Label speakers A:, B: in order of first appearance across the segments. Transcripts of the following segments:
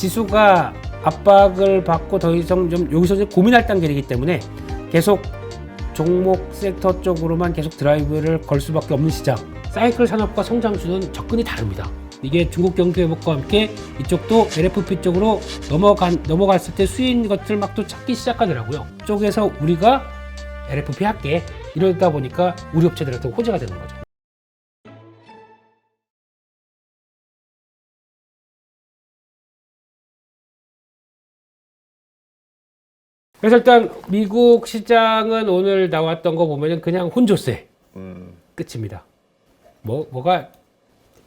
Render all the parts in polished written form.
A: 지수가 압박을 받고 더 이상 좀 여기서 이제 고민할 단계이기 때문에 계속 종목 섹터 쪽으로만 계속 드라이브를 걸 수밖에 없는 시장. 사이클 산업과 성장주는 접근이 다릅니다. 이게 중국 경기 회복과 함께 이쪽도 LFP 쪽으로 넘어갔을 때 수익인 것들 막 또 찾기 시작하더라고요. 쪽에서 우리가 LFP 할게 이러다 보니까 우리 업체들한테 호재가 되는 거죠. 그래서 일단 미국 시장은 오늘 나왔던 거 보면은 그냥 혼조세 끝입니다. 뭐가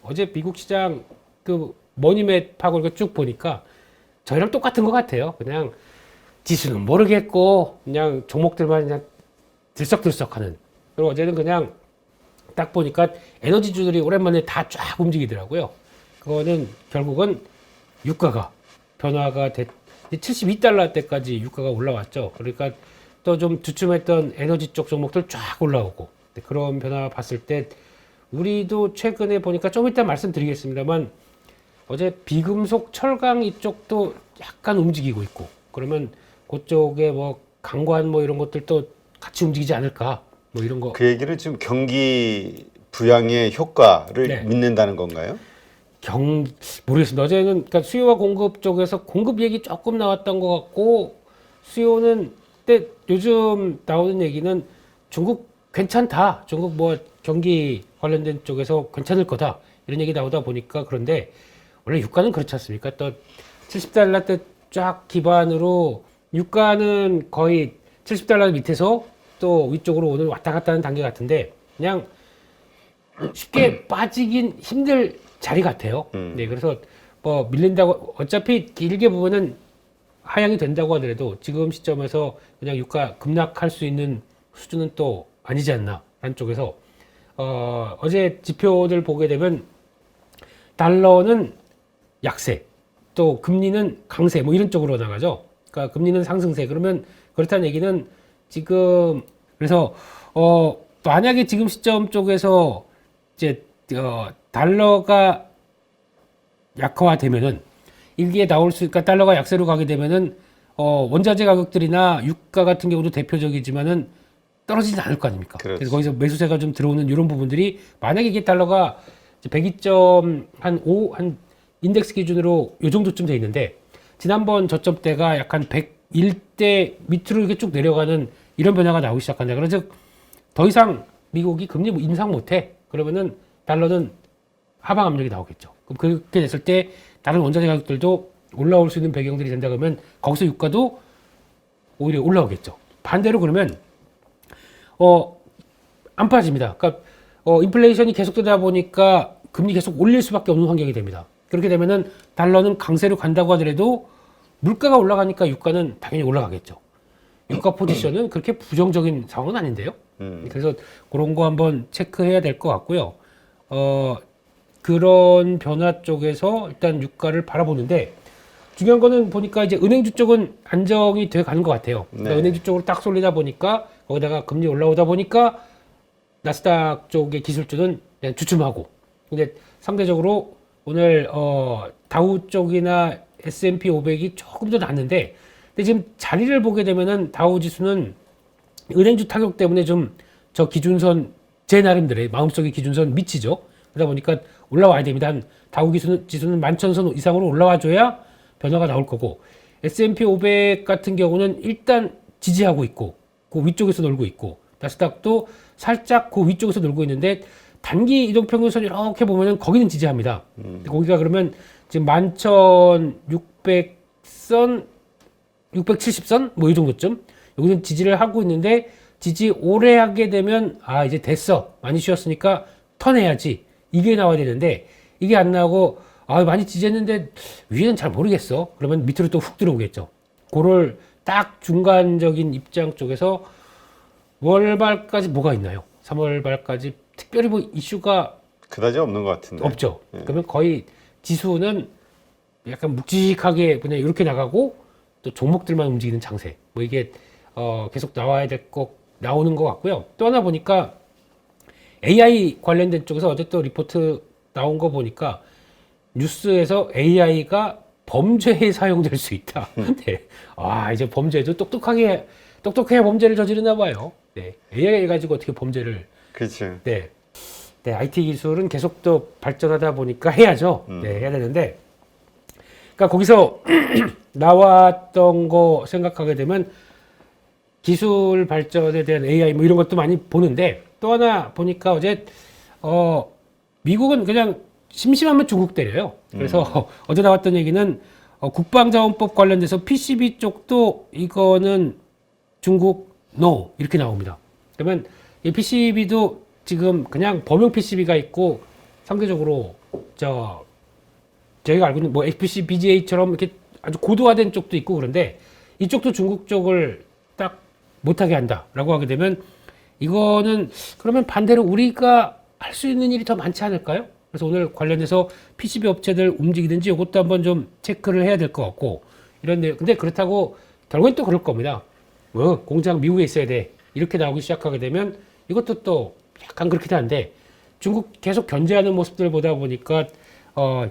A: 어제 미국 시장 그 머니맵하고 이렇게 쭉 보니까 저희랑 똑같은 것 같아요. 그냥 지수는 모르겠고 그냥 종목들만 그냥 들썩들썩하는. 그리고 어제는 그냥 딱 보니까 에너지주들이 오랜만에 다 쫙 움직이더라고요. 그거는 결국은 유가가 변화가 됐. 72달러 때까지 유가가 올라왔죠. 그러니까 또 좀 주춤했던 에너지 쪽 종목들 쫙 올라오고 그런 변화 봤을 때 우리도 최근에 보니까 좀 이따 말씀드리겠습니다만 어제 비금속 철강 이쪽도 약간 움직이고 있고 그러면 그쪽에 뭐 강관 뭐 이런 것들도 같이 움직이지 않을까 뭐 이런 거.
B: 그 얘기를 지금 경기 부양의 효과를
A: 네.
B: 믿는다는 건가요?
A: 모르겠습니다. 어제는 그러니까 수요와 공급 쪽에서 공급 얘기 조금 나왔던 것 같고 수요는 근데 요즘 나오는 얘기는 중국 괜찮다. 중국 뭐 경기 관련된 쪽에서 괜찮을 거다. 이런 얘기 나오다 보니까 그런데 원래 유가는 그렇지 않습니까? 또 70달러 때 쫙 기반으로 유가는 거의 70달러 밑에서 또 위쪽으로 오늘 왔다 갔다 하는 단계 같은데 그냥 쉽게 빠지긴 힘들 자리 같아요. 네, 그래서 뭐 밀린다고 어차피 길게 보면은 하향이 된다고 하더라도 지금 시점에서 그냥 유가 급락할 수 있는 수준은 또 아니지 않나 라는 쪽에서 어제 지표들 보게 되면 달러는 약세, 또 금리는 강세 뭐 이런 쪽으로 나가죠. 그러니까 금리는 상승세. 그러면 그렇다는 얘기는 지금 그래서 만약에 지금 시점 쪽에서 이제 달러가 약화되면은 이게 나올 수, 그러니까 달러가 약세로 가게 되면은 원자재 가격들이나 유가 같은 경우도 대표적이지만은 떨어지지 않을 거 아닙니까?
B: 그렇지.
A: 그래서 거기서 매수세가 좀 들어오는 이런 부분들이 만약에 이게 달러가 102점 한 인덱스 기준으로 요 정도쯤 돼 있는데 지난번 저점대가 약간 101대 밑으로 이렇게 쭉 내려가는 이런 변화가 나오기 시작한다. 그래서 더 이상 미국이 금리 인상 못해. 그러면은 달러는 하방 압력이 나오겠죠. 그럼 그렇게 됐을 때 다른 원자재 가격들도 올라올 수 있는 배경들이 된다 그러면 거기서 유가도 오히려 올라오겠죠. 반대로 그러면 안 빠집니다. 그러니까 인플레이션이 계속되다 보니까 금리 계속 올릴 수밖에 없는 환경이 됩니다. 그렇게 되면은 달러는 강세로 간다고 하더라도 물가가 올라가니까 유가는 당연히 올라가겠죠. 유가 포지션은 그렇게 부정적인 상황은 아닌데요. 그래서 그런 거 한번 체크해야 될 것 같고요. 그런 변화 쪽에서 일단 유가를 바라보는데 중요한 거는 보니까 이제 은행주 쪽은 안정이 돼 가는 것 같아요. 그러니까
B: 네.
A: 은행주 쪽으로 딱 쏠리다 보니까 거기다가 금리 올라오다 보니까 나스닥 쪽의 기술주는 그냥 주춤하고 근데 상대적으로 오늘 다우 쪽이나 S&P 500이 조금 더 낮는데 근데 지금 자리를 보게 되면은 다우 지수는 은행주 타격 때문에 좀 저 기준선 제 나름대로의 마음속의 기준선 미치죠. 그러다 보니까 올라와야 됩니다. 한 다우 지수는 11,000선 이상으로 올라와줘야 변화가 나올 거고 S&P 500 같은 경우는 일단 지지하고 있고 그 위쪽에서 놀고 있고 나스닥도 살짝 그 위쪽에서 놀고 있는데 단기 이동평균선 이렇게 보면은 거기는 지지합니다. 거기가 그러면 지금 11,600선, 670선 뭐 이 정도쯤 여기는 지지를 하고 있는데 지지 오래 하게 되면 이제 됐어 많이 쉬었으니까 턴해야지 이게 나와야 되는데 이게 안 나오고 많이 지지했는데 위에는 잘 모르겠어 그러면 밑으로 또 훅 들어오겠죠. 그걸 딱 중간적인 입장 쪽에서 월말까지 뭐가 있나요? 3월 말까지 특별히 뭐 이슈가
B: 그다지 없는 것 같은데.
A: 없죠. 그러면 거의 지수는 약간 묵직하게 그냥 이렇게 나가고 또 종목들만 움직이는 장세. 뭐 이게 계속 나오는 것 같고요. 또 하나 보니까 AI 관련된 쪽에서 어제 또 리포트 나온 거 보니까 뉴스에서 AI가 범죄에 사용될 수 있다. 네. 이제 범죄도 똑똑해 범죄를 저지르나 봐요. 네. AI 가지고 어떻게 범죄를.
B: 그렇지.
A: 네. 네. IT 기술은 계속 또 발전하다 보니까 해야죠. 네. 해야 되는데. 그러니까 거기서 나왔던 거 생각하게 되면 기술 발전에 대한 AI 뭐 이런 것도 많이 보는데 또 하나 보니까 어제 미국은 그냥 심심하면 중국 때려요. 그래서 어제 나왔던 얘기는 국방자원법 관련돼서 PCB 쪽도 이거는 중국 NO 이렇게 나옵니다. 그러면 이 PCB도 지금 그냥 범용 PCB가 있고 상대적으로 저희가 알고 있는 뭐 FPC, BGA처럼 이렇게 아주 고도화된 쪽도 있고 그런데 이쪽도 중국 쪽을 딱 못하게 한다라고 하게 되면 이거는 그러면 반대로 우리가 할 수 있는 일이 더 많지 않을까요? 그래서 오늘 관련해서 PCB 업체들 움직이든지 이것도 한번 좀 체크를 해야 될 것 같고 이런데 근데 그렇다고 결국엔 또 그럴 겁니다. 공장 미국에 있어야 돼 이렇게 나오기 시작하게 되면 이것도 또 약간 그렇긴 한데 중국 계속 견제하는 모습들 보다 보니까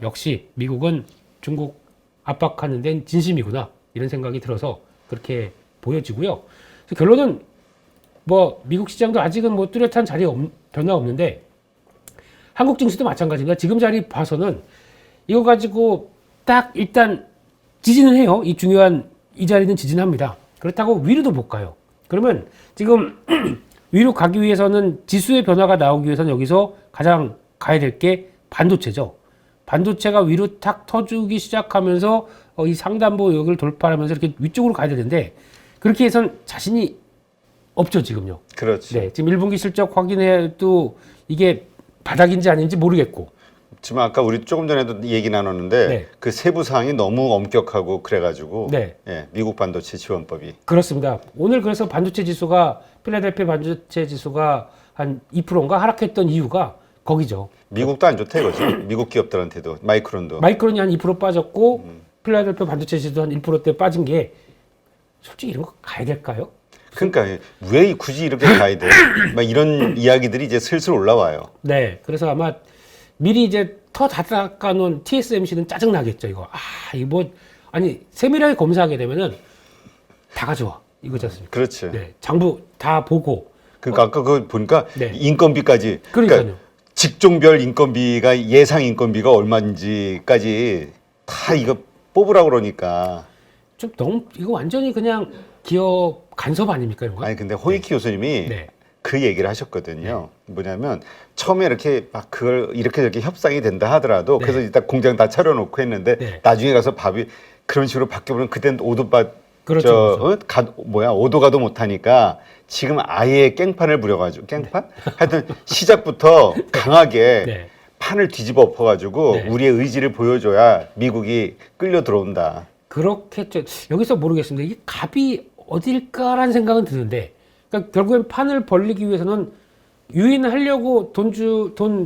A: 역시 미국은 중국 압박하는 데는 진심이구나 이런 생각이 들어서 그렇게 보여지고요. 그래서 결론은 뭐 미국 시장도 아직은 뭐 뚜렷한 변화 없는데 한국 증시도 마찬가지입니다. 지금 자리 봐서는 이거 가지고 딱 일단 지지는 해요. 이 중요한 이 자리는 지진합니다. 그렇다고 위로도 못 가요. 그러면 지금 위로 가기 위해서는 지수의 변화가 나오기 위해서는 여기서 가장 가야 될 게 반도체죠. 반도체가 위로 탁 터주기 시작하면서 이 상단부 여기를 돌파하면서 이렇게 위쪽으로 가야 되는데 그렇게 해선 자신이 없죠 지금요.
B: 그렇지.
A: 네, 지금 1분기 실적 확인해도 이게 바닥인지 아닌지 모르겠고.
B: 지금 아까 우리 조금 전에도 얘기 나눴는데
A: 네.
B: 그 세부 사항이 너무 엄격하고 그래가지고
A: 네.
B: 예, 미국 반도체 지원법이
A: 그렇습니다. 오늘 그래서 반도체 지수가 필라델피아 반도체 지수가 한 2%인가 하락했던 이유가 거기죠.
B: 미국도 안 좋다 이거죠. 미국 기업들한테도 마이크론도.
A: 마이크론이 한 2% 빠졌고 필라델피아 반도체 지수도 한 1%대 빠진 게 솔직히 이런 거 가야 될까요?
B: 그러니까 왜 굳이 이렇게 가야 돼? 막 이런 이야기들이 이제 슬슬 올라와요.
A: 네, 그래서 아마 미리 이제 터 다 닦아놓은 TSMC는 짜증 나겠죠 이거. 이거 뭐 아니 세밀하게 검사하게 되면은 다 가져와 이거지 않습니까?
B: 그렇지.
A: 네, 장부 다 보고.
B: 그러니까 아까 그거 보니까
A: 네.
B: 인건비까지.
A: 그러니까요.
B: 직종별 인건비가 예상 인건비가 얼마인지까지 다 이거 뽑으라고 그러니까.
A: 좀 너무 이거 완전히 그냥 기업 간섭 아닙니까 이런 거?
B: 아니 근데 호이키 교수님이
A: 네.
B: 그 얘기를 하셨거든요. 뭐냐면 처음에 이렇게 막 그걸 이렇게 저렇게 협상이 된다 하더라도
A: 네.
B: 그래서 일단 공장 다 차려놓고 했는데
A: 네.
B: 나중에 가서 밥이 그런 식으로 바뀌어버리면 그땐
A: 그렇죠.
B: 오도가도 못하니까 지금 아예 깽판을 부려가지고 깽판? 하여튼 시작부터 강하게
A: 네.
B: 판을 뒤집어 엎어가지고
A: 네.
B: 우리의 의지를 보여줘야 미국이 끌려 들어온다.
A: 그렇겠죠. 여기서 모르겠습니다. 이게 갑이 어딜까라는 생각은 드는데, 그러니까 결국엔 판을 벌리기 위해서는 유인하려고 돈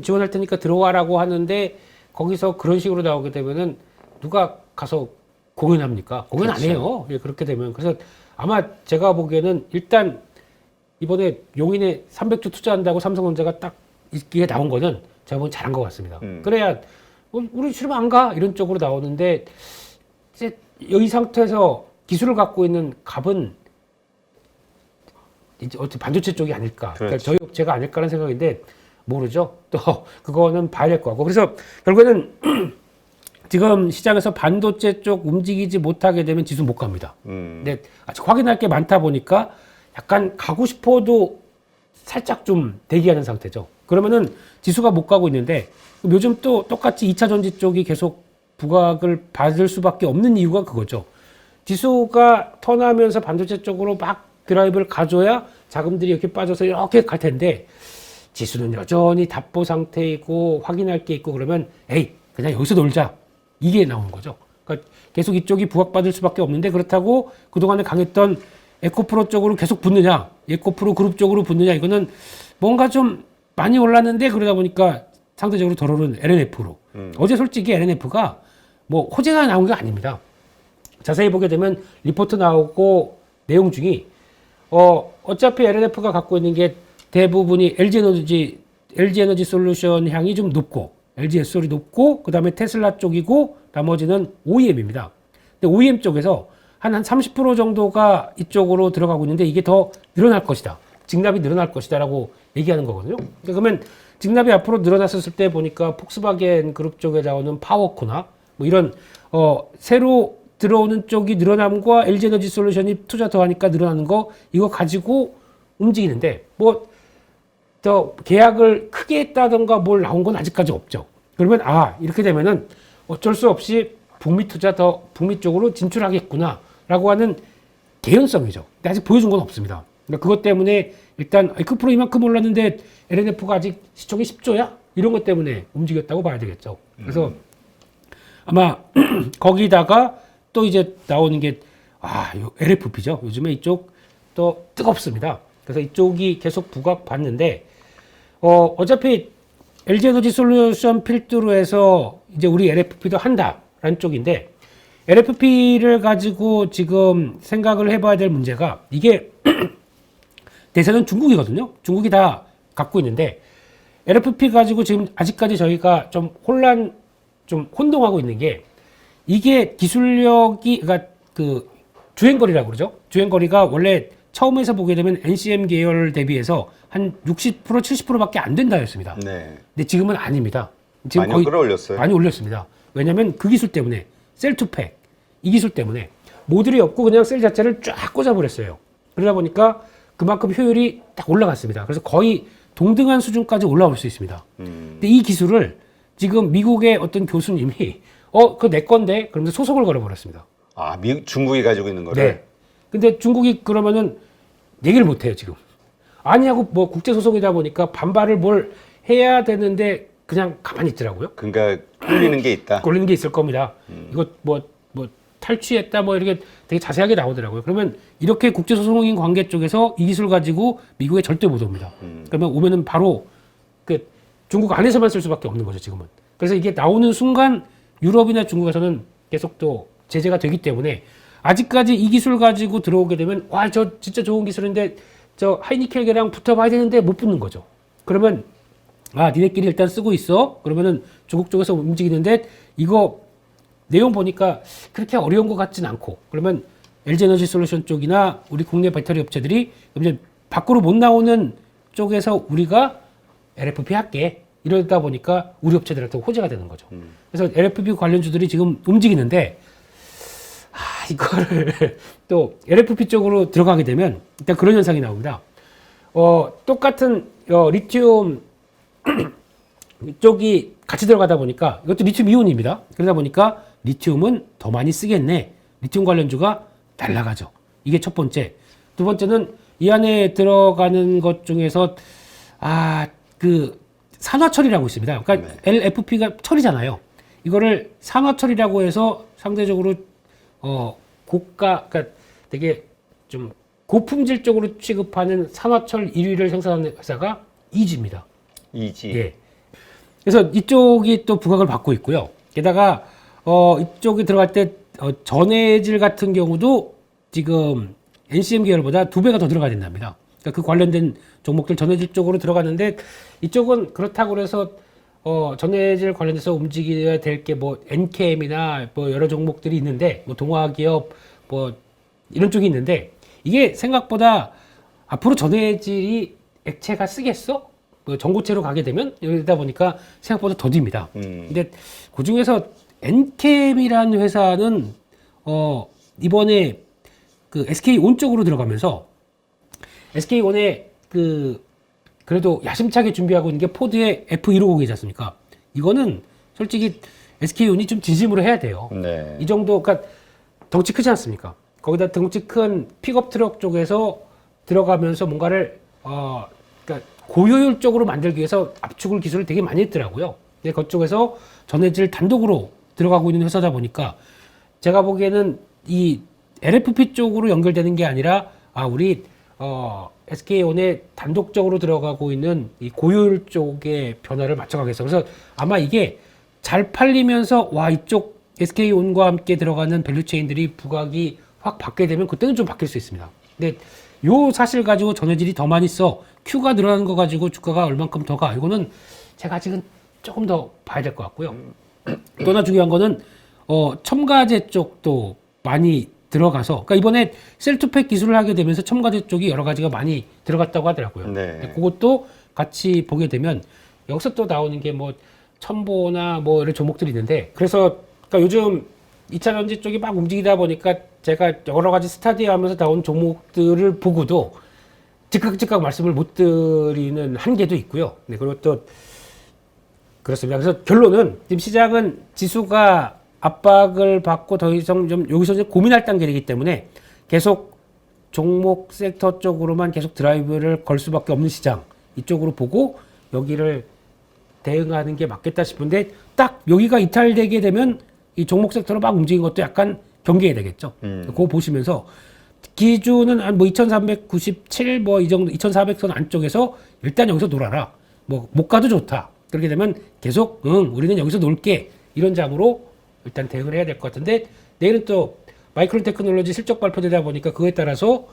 A: 지원할 테니까 들어와라고 하는데 거기서 그런 식으로 나오게 되면은 누가 가서 공연합니까? 공연 안
B: 그렇죠.
A: 해요. 예, 그렇게 되면. 그래서 아마 제가 보기에는 일단 이번에 용인에 300조 투자한다고 삼성전자가 딱 이게 나온 거는 제가 보기엔 잘한 것 같습니다. 그래야 우리 실험 안 가? 이런 쪽으로 나오는데 이제 이 상태에서 기술을 갖고 있는 갑은 이제 어떻게 반도체 쪽이 아닐까. 그러니까
B: 그렇죠.
A: 저희 업체가 아닐까라는 생각인데 모르죠. 또 그거는 봐야 될 것 같고. 그래서 결국에는 지금 시장에서 반도체 쪽 움직이지 못하게 되면 지수 못 갑니다. 근데 아직 확인할 게 많다 보니까 약간 가고 싶어도 살짝 좀 대기하는 상태죠. 그러면은 지수가 못 가고 있는데 요즘 또 똑같이 2차 전지 쪽이 계속 부각을 받을 수밖에 없는 이유가 그거죠. 지수가 턴하면서 반도체 쪽으로 막 드라이브를 가져야 자금들이 이렇게 빠져서 이렇게 갈 텐데 지수는 여전히 답보 상태이고 확인할 게 있고 그러면 에이 그냥 여기서 놀자 이게 나오는 거죠. 그러니까 계속 이쪽이 부각받을 수밖에 없는데 그렇다고 그동안에 강했던 에코프로 쪽으로 계속 붙느냐 에코프로 그룹 쪽으로 붙느냐 이거는 뭔가 좀 많이 올랐는데 그러다 보니까 상대적으로 덜 오른 LNF로 어제 솔직히 LNF가 뭐 호재가 나온 게 아닙니다. 자세히 보게 되면 리포트 나오고 내용 중에 어차피 LNF가 갖고 있는 게 대부분이 LG 에너지 솔루션 향이 좀 높고 LG SOL이 높고 그다음에 테슬라 쪽이고 나머지는 OEM입니다. 근데 OEM 쪽에서 한 30% 정도가 이쪽으로 들어가고 있는데 이게 더 늘어날 것이다. 직납이 늘어날 것이다라고 얘기하는 거거든요. 그러면 직납이 앞으로 늘어났을 때 보니까 폭스바겐 그룹 쪽에 나오는 파워코나 뭐 이런 새로 들어오는 쪽이 늘어남과 LG에너지 솔루션이 투자 더 하니까 늘어나는 거 이거 가지고 움직이는데 뭐 더 계약을 크게 했다던가 뭘 나온 건 아직까지 없죠. 그러면 이렇게 되면은 어쩔 수 없이 북미 투자 더 북미 쪽으로 진출하겠구나라고 하는 개연성이죠. 근데 아직 보여준 건 없습니다. 그러니까 그것 때문에 일단 에크프로 이만큼 올랐는데 LNF가 아직 시총이 10조야? 이런 것 때문에 움직였다고 봐야 되겠죠. 그래서 아마 거기다가 또 이제 나오는 게 요 LFP죠. 요즘에 이쪽 또 뜨겁습니다. 그래서 이쪽이 계속 부각 받는데 어차피 LG에너지 솔루션 필두로 해서 이제 우리 LFP도 한다라는 쪽인데 LFP를 가지고 지금 생각을 해봐야 될 문제가 이게 대세는 중국이거든요. 중국이 다 갖고 있는데 LFP 가지고 지금 아직까지 저희가 좀 혼동하고 있는 게 이게 기술력이 그러니까 그 주행거리라고 그러죠. 주행거리가 원래 처음에서 보게 되면 NCM 계열 대비해서 한 60% 70%밖에 안 된다 했습니다.
B: 네.
A: 근데 지금은 아닙니다. 지금
B: 많이
A: 거의
B: 끌어올렸어요.
A: 많이 올렸습니다. 왜냐하면 그 기술 때문에 셀투팩 이 기술 때문에 모듈이 없고 그냥 셀 자체를 쫙 꽂아버렸어요. 그러다 보니까 그만큼 효율이 딱 올라갔습니다. 그래서 거의 동등한 수준까지 올라올 수 있습니다. 근데 이 기술을 지금 미국의 어떤 교수님이 그거 내 건데 그러면서 소송을 걸어버렸습니다.
B: 중국이 가지고 있는 거를.
A: 네. 근데 중국이 그러면은 얘기를 못 해요, 지금. 아니하고 뭐 국제 소송이다 보니까 반발을 뭘 해야 되는데 그냥 가만히 있더라고요.
B: 그러니까 끌리는 게 있다.
A: 걸리는 게 있을 겁니다. 이거 뭐 탈취했다 뭐 이렇게 되게 자세하게 나오더라고요. 그러면 이렇게 국제 소송인 관계 쪽에서 이 기술 가지고 미국에 절대 못 옵니다. 그러면 오면은 바로 그 중국 안에서만 쓸 수밖에 없는 거죠, 지금은. 그래서 이게 나오는 순간 유럽이나 중국에서는 계속 또 제재가 되기 때문에 아직까지 이 기술 가지고 들어오게 되면 저 진짜 좋은 기술인데 저 하이니켈계랑 붙어봐야 되는데 못 붙는 거죠. 그러면 니네끼리 일단 쓰고 있어. 그러면은 중국 쪽에서 움직이는데 이거 내용 보니까 그렇게 어려운 것 같진 않고 그러면 LG에너지 솔루션 쪽이나 우리 국내 배터리 업체들이 이제 밖으로 못 나오는 쪽에서 우리가 LFP 할게. 이러다 보니까 우리 업체들한테 호재가 되는 거죠. 그래서 LFP 관련주들이 지금 움직이는데 이거를 또 LFP 쪽으로 들어가게 되면 일단 그런 현상이 나옵니다. 똑같은 리튬 쪽이 같이 들어가다 보니까 이것도 리튬 이온입니다. 그러다 보니까 리튬은 더 많이 쓰겠네. 리튬 관련주가 날아가죠. 이게 첫 번째. 두 번째는 이 안에 들어가는 것 중에서 그 산화철이라고 있습니다. 그러니까 LFP가 철이잖아요. 이거를 산화철이라고 해서 상대적으로 그러니까 되게 좀 고품질 쪽으로 취급하는 산화철 1위를 생산하는 회사가 이지입니다.
B: 이지.
A: 예. 그래서 이쪽이 또 부각을 받고 있고요. 게다가 이쪽에 들어갈 때 전해질 같은 경우도 지금 NCM 계열보다 2배가 더 들어가야 된답니다. 그러니까 그 관련된 종목들 전해질 쪽으로 들어가는데 이쪽은 그렇다고 해서 전해질 관련해서 움직여야 될 게 뭐 NKM이나 뭐 여러 종목들이 있는데 뭐 동화기업 뭐 이런 쪽이 있는데 이게 생각보다 앞으로 전해질이 액체가 쓰겠어? 뭐 전고체로 가게 되면 이러다 보니까 생각보다 더딥니다. 근데 그 중에서 NKM이라는 회사는 이번에 그 SK온 쪽으로 들어가면서 SK온에 그래도 야심차게 준비하고 있는 게 포드의 F150이지 않습니까? 이거는 솔직히 SK온이 좀 진심으로 해야 돼요.
B: 네.
A: 이 정도, 그러니까 덩치 크지 않습니까? 거기다 덩치 큰 픽업 트럭 쪽에서 들어가면서 뭔가를, 그러니까 고효율적으로 만들기 위해서 압축을 기술을 되게 많이 했더라고요. 근데 그쪽에서 전해질 단독으로 들어가고 있는 회사다 보니까 제가 보기에는 이 LFP 쪽으로 연결되는 게 아니라, 우리, SK온에 단독적으로 들어가고 있는 이 고효율 쪽의 변화를 맞춰가겠어. 그래서 아마 이게 잘 팔리면서 이쪽 SK온과 함께 들어가는 밸류체인들이 부각이 확 받게 되면 그때는 좀 바뀔 수 있습니다. 근데 요 사실 가지고 전해질이 더 많이 써. Q가 늘어나는 거 가지고 주가가 얼만큼 더 가. 이거는 제가 아직은 조금 더 봐야 될 것 같고요. 또 하나 중요한 거는 첨가제 쪽도 많이 들어가서, 그러니까 이번에 셀투팩 기술을 하게 되면서 첨가제 쪽이 여러 가지가 많이 들어갔다고 하더라고요.
B: 네.
A: 그것도 같이 보게 되면 여기서 또 나오는 게 뭐 첨보나 뭐 이런 종목들이 있는데, 그래서 그러니까 요즘 2차 전지 쪽이 막 움직이다 보니까 제가 여러 가지 스타디하면서 나온 종목들을 보고도 즉각 말씀을 못 드리는 한계도 있고요. 네, 그리고 또 그렇습니다. 그래서 결론은 지금 시장은 지수가 압박을 받고 더 이상 좀 여기서 이제 고민할 단계이기 때문에 계속 종목 섹터 쪽으로만 계속 드라이브를 걸 수밖에 없는 시장, 이쪽으로 보고 여기를 대응하는 게 맞겠다 싶은데, 딱 여기가 이탈되게 되면 이 종목 섹터로 막 움직이는 것도 약간 경계해야 되겠죠. 그거 보시면서 기준은 한 뭐 2397 뭐 이 정도 2400선 안쪽에서 일단 여기서 놀아라. 뭐 못 가도 좋다. 그렇게 되면 계속 우리는 여기서 놀게, 이런 장으로 일단 대응을 해야 될 것 같은데, 내일은 또 마이크론 테크놀로지 실적 발표되다 보니까 그거에 따라서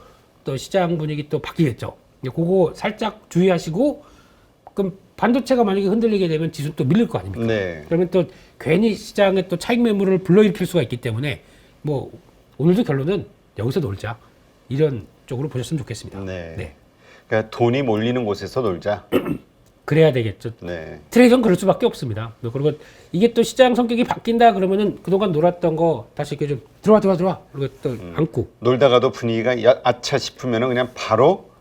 A: 또 시장 분위기 또 바뀌겠죠. 그거 살짝 주의하시고, 그럼 반도체가 만약에 흔들리게 되면 지수는 또 밀릴 거 아닙니까?
B: 네.
A: 그러면 또 괜히 시장에 또 차익 매물을 불러일으킬 수가 있기 때문에 뭐 오늘도 결론은 여기서 놀자, 이런 쪽으로 보셨으면 좋겠습니다.
B: 네. 그러니까 돈이 몰리는 곳에서 놀자.
A: 그래야 되겠죠.
B: 네.
A: 트레이드는 그럴 수밖에 없습니다. 그리고 이게 또 시장 성격이 바뀐다 그러면은 그동안 놀았던 거 다시 이렇게 좀 들어와 그리고 또 안고,
B: 놀다가도 분위기가 아차 싶으면은 그냥 바로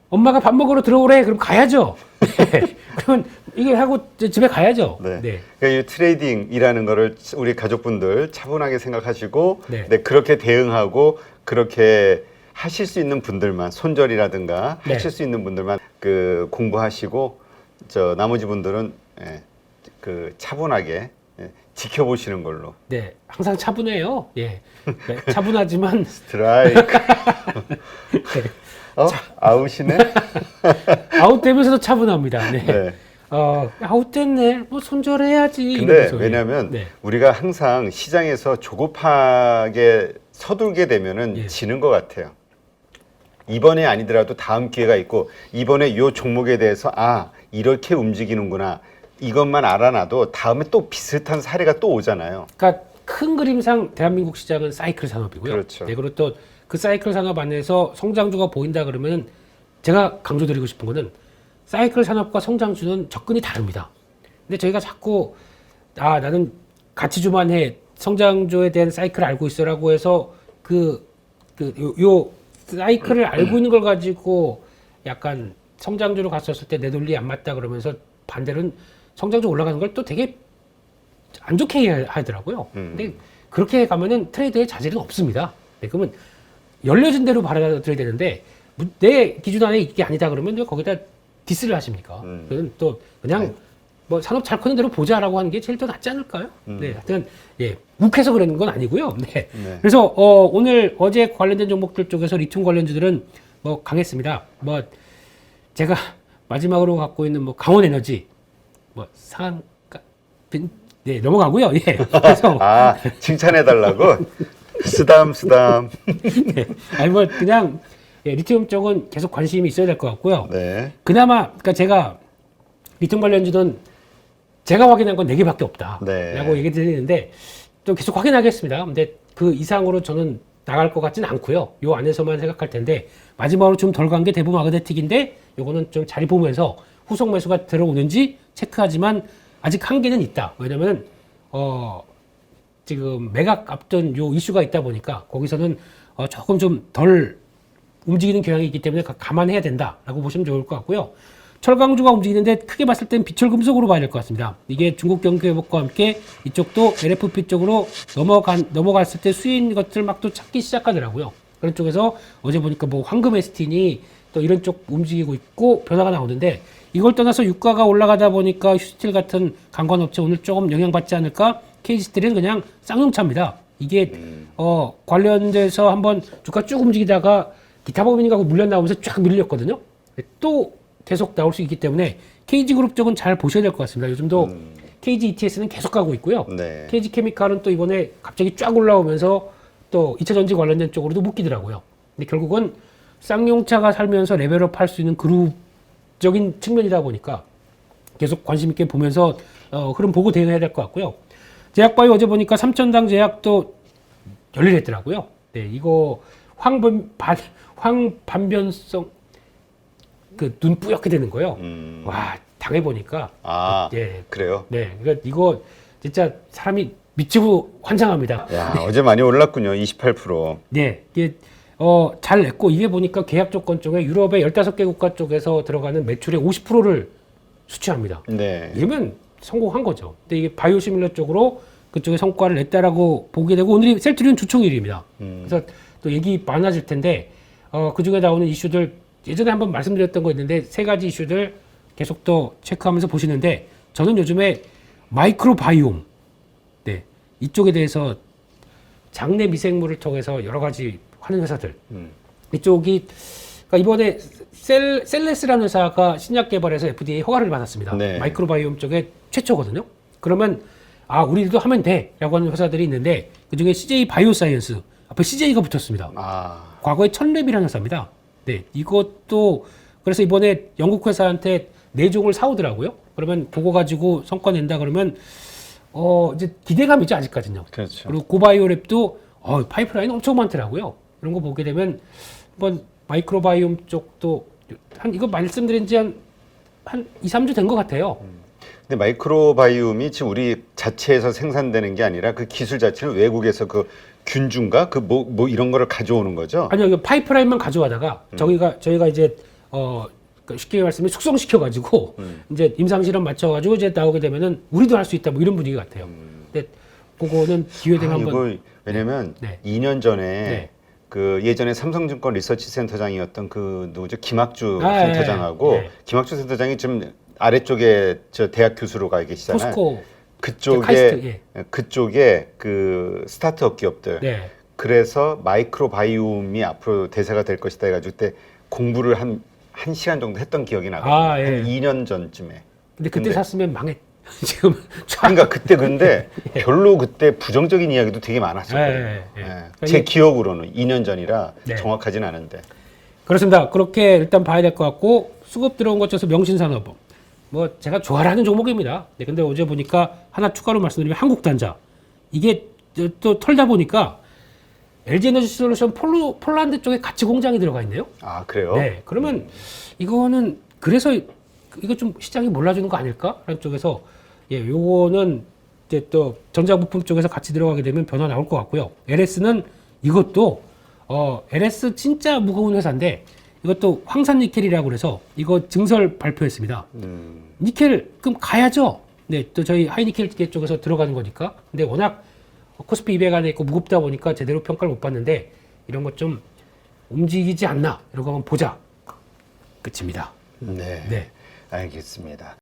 A: 엄마가 밥 먹으러 들어오래, 그럼 가야죠. 네. 그러면 이게 하고 이제 집에 가야죠.
B: 네. 그러니까 이 트레이딩이라는 거를 우리 가족분들 차분하게 생각하시고
A: 네.
B: 네, 그렇게 대응하고 그렇게 하실 수 있는 분들만, 손절이라든가
A: 네.
B: 하실 수 있는 분들만 그 공부하시고, 저 나머지 분들은 그 차분하게 지켜보시는 걸로.
A: 네, 항상 차분해요. 예, 네, 차분하지만
B: 스트라이크. 아웃이네.
A: 아웃되면서도 차분합니다. 네.
B: 네.
A: 아웃됐네. 뭐 손절해야지.
B: 근데
A: 이러면서.
B: 왜냐하면
A: 네.
B: 우리가 항상 시장에서 조급하게 서둘게 되면은
A: 예.
B: 지는 것 같아요. 이번에 아니더라도 다음 기회가 있고, 이번에 이 종목에 대해서 이렇게 움직이는구나, 이것만 알아놔도 다음에 또 비슷한 사례가 또 오잖아요.
A: 그러니까 큰 그림상 대한민국 시장은 사이클 산업이고요.
B: 그렇죠.
A: 네, 그리고 또 그 사이클 산업 안에서 성장주가 보인다 그러면 제가 강조드리고 싶은 거는 사이클 산업과 성장주는 접근이 다릅니다. 근데 저희가 자꾸 나는 가치주만 해, 성장주에 대한 사이클을 알고 있어라고 해서 요 사이클을 알고 있는 걸 가지고 약간 성장주로 갔었을 때 내 논리 안 맞다 그러면서 반대로는 성장주 올라가는 걸 또 되게 안 좋게 하더라고요. 근데 그렇게 가면은 트레이드의 자질은 없습니다. 네, 그러면 열려진 대로 받아들여야 되는데, 내 기준 안에 이게 아니다 그러면 왜 거기다 디스를 하십니까? 그건 또 그냥 뭐 산업 잘 크는 대로 보자라고 하는 게 제일 더 낫지 않을까요? 네, 하여튼 욱해서 그러는 건 아니고요. 네. 그래서 오늘 어제 관련된 종목들 쪽에서 리튬 관련주들은 뭐 강했습니다. 뭐 제가 마지막으로 갖고 있는 뭐 강원에너지, 뭐 상한가, 네, 넘어가고요. 예. 그래서
B: 칭찬해달라고. 쓰담.
A: 네. 아니 뭐 그냥 리튬 쪽은 계속 관심이 있어야 될 것 같고요.
B: 네.
A: 그나마 그러니까 제가 리튬 관련주는 제가 확인한 건 4개밖에 없다.
B: 네.
A: 라고 얘기 드리는데 또 계속 확인하겠습니다. 근데 그 이상으로 저는 나갈 것 같지는 않고요. 요 안에서만 생각할 텐데, 마지막으로 좀 덜 간 게 대부분 마그네틱인데 요거는 좀 잘 보면서 후속 매수가 들어오는지 체크하지만 아직 한계는 있다. 왜냐면 지금 매각 앞둔 요 이슈가 있다 보니까 거기서는 조금 좀 덜 움직이는 경향이 있기 때문에 감안해야 된다라고 보시면 좋을 것 같고요. 철강주가 움직이는데 크게 봤을 때는 비철금속으로 봐야 될 것 같습니다. 이게 중국 경기 회복과 함께 이쪽도 LFP 쪽으로 넘어갔을 때 수인 것들 막 또 찾기 시작하더라고요. 그런 쪽에서 어제 보니까 뭐 황금 에스틴이 또 이런 쪽 움직이고 있고 변화가 나오는데, 이걸 떠나서 유가가 올라가다 보니까 휴스틸 같은 관광업체 오늘 조금 영향받지 않을까? KG스틸은 그냥 쌍용차입니다. 이게 관련돼서 한번 주가 쭉 움직이다가 기타 법인가고 물려 나오면서 쫙 밀렸거든요. 또 계속 나올 수 있기 때문에 KG그룹 쪽은 잘 보셔야 될 것 같습니다. 요즘도 KG ETS는 계속 가고 있고요.
B: 네.
A: KG 케미칼은 또 이번에 갑자기 쫙 올라오면서 또 2차 전지 관련된 쪽으로도 묶이더라고요. 근데 결국은 쌍용차가 살면서 레벨업 할 수 있는 그룹적인 측면이다 보니까 계속 관심 있게 보면서 흐름 보고 대응해야 될 것 같고요. 제약바이오 어제 보니까 3천당 제약도 열일했더라고요. 네, 이거 황반변성 그 눈 뿌옇게 되는 거예요. 와, 당해보니까.
B: 아,
A: 예.
B: 그래요?
A: 네, 그러니까 이거 진짜 사람이 미치고 환장합니다.
B: 야, 어제 많이 올랐군요. 28%.
A: 네, 이게 잘 냈고 이게 보니까 계약 조건 쪽에 유럽의 15개 국가 쪽에서 들어가는 매출의 50%를 수취합니다.
B: 네.
A: 이러면 성공한 거죠. 근데 이게 바이오시밀러 쪽으로 그쪽에 성과를 냈다라고 보게 되고 오늘이 셀트리온 주총일입니다. 그래서 또 얘기 많아질 텐데 그 중에 나오는 이슈들 예전에 한번 말씀드렸던 거 있는데 세 가지 이슈들 계속 또 체크하면서 보시는데 저는 요즘에 마이크로바이옴 네, 이쪽에 대해서 장내 미생물을 통해서 여러 가지 하는 회사들 이쪽이 그러니까 이번에 셀레스라는 회사가 신약 개발에서 FDA 허가를 받았습니다.
B: 네.
A: 마이크로바이옴 쪽에 최초거든요. 그러면 우리도 하면 돼라고 하는 회사들이 있는데 그중에 CJ 바이오사이언스 앞에 CJ가 붙었습니다.
B: 아,
A: 과거에 천랩이라는 회사입니다. 네, 이것도 그래서 이번에 영국 회사한테 4종을 사오더라고요. 그러면 그거 가지고 성과 낸다 그러면 이제 기대감이죠 아직까지는요.
B: 그렇죠.
A: 그리고 고바이오랩도 파이프라인 엄청 많더라고요. 이런 거 보게 되면 한번 마이크로바이옴 쪽도 이거 말씀드린 지 한 2, 3주 된 것 같아요.
B: 근데 마이크로바이옴이 지금 우리 자체에서 생산되는 게 아니라 그 기술 자체를 외국에서 그 균주인가 그 뭐 이런 거를 가져오는 거죠?
A: 아니요, 이거 파이프라인만 가져와다가 저희가 이제 쉽게 말씀해 숙성시켜 가지고 이제 임상 실험 맞춰 가지고 이제 나오게 되면은 우리도 할 수 있다 뭐 이런 분위기 같아요. 근데 그거는 기회 되면 한번
B: 이거 왜냐면
A: 네.
B: 2년 전에
A: 네.
B: 그 예전에 삼성증권 리서치 센터장이었던 그 누구죠? 김학주
A: 아,
B: 센터장하고
A: 예, 예.
B: 김학주 센터장이 지금 아래쪽에 저 대학 교수로 가 계시잖아요.
A: 포스코
B: 그쪽에
A: 카이스트,
B: 그쪽에 그 스타트업 기업들.
A: 네.
B: 그래서 마이크로바이옴이 앞으로 대세가 될 것이다 해가지고 그때 공부를 한 시간 정도 했던 기억이 나거든요.
A: 아, 예.
B: 한 2년 전쯤에.
A: 근데 그때
B: 근데-
A: 샀으면 망했. 지금
B: 그러니까 그때 근데 별로 그때 부정적인 이야기도 되게 많았었거든요.
A: 예, 예.
B: 예.
A: 그러니까
B: 제
A: 이게-
B: 기억으로는 2년 전이라
A: 네.
B: 정확하진 않은데.
A: 그렇습니다. 그렇게 일단 봐야 될 것 같고 수급 들어온 것 중에서 명신산업 뭐 제가 좋아하는 종목입니다. 네, 근데 어제 보니까 하나 추가로 말씀드리면 한국단자 이게 또 털다 보니까 LG에너지솔루션 폴란드 쪽에 같이 공장이 들어가 있네요.
B: 아 그래요?
A: 네, 그러면 이거는 그래서 이거 좀 시장이 몰라주는 거 아닐까라는 쪽에서 요거는 이제 또 전자부품 쪽에서 같이 들어가게 되면 변화 나올 것 같고요. LS는 이것도 LS 진짜 무거운 회사인데 이것도 황산니켈이라고 그래서 이거 증설 발표했습니다. 니켈 그럼 가야죠. 네, 또 저희 하이니켈 쪽에서 들어가는 거니까. 근데 워낙 코스피 200 안에 있고 무겁다 보니까 제대로 평가를 못 받는데 이런 것 좀 움직이지 않나 이런 거 한번 보자. 끝입니다.
B: 네.
A: 네.
B: 알겠습니다.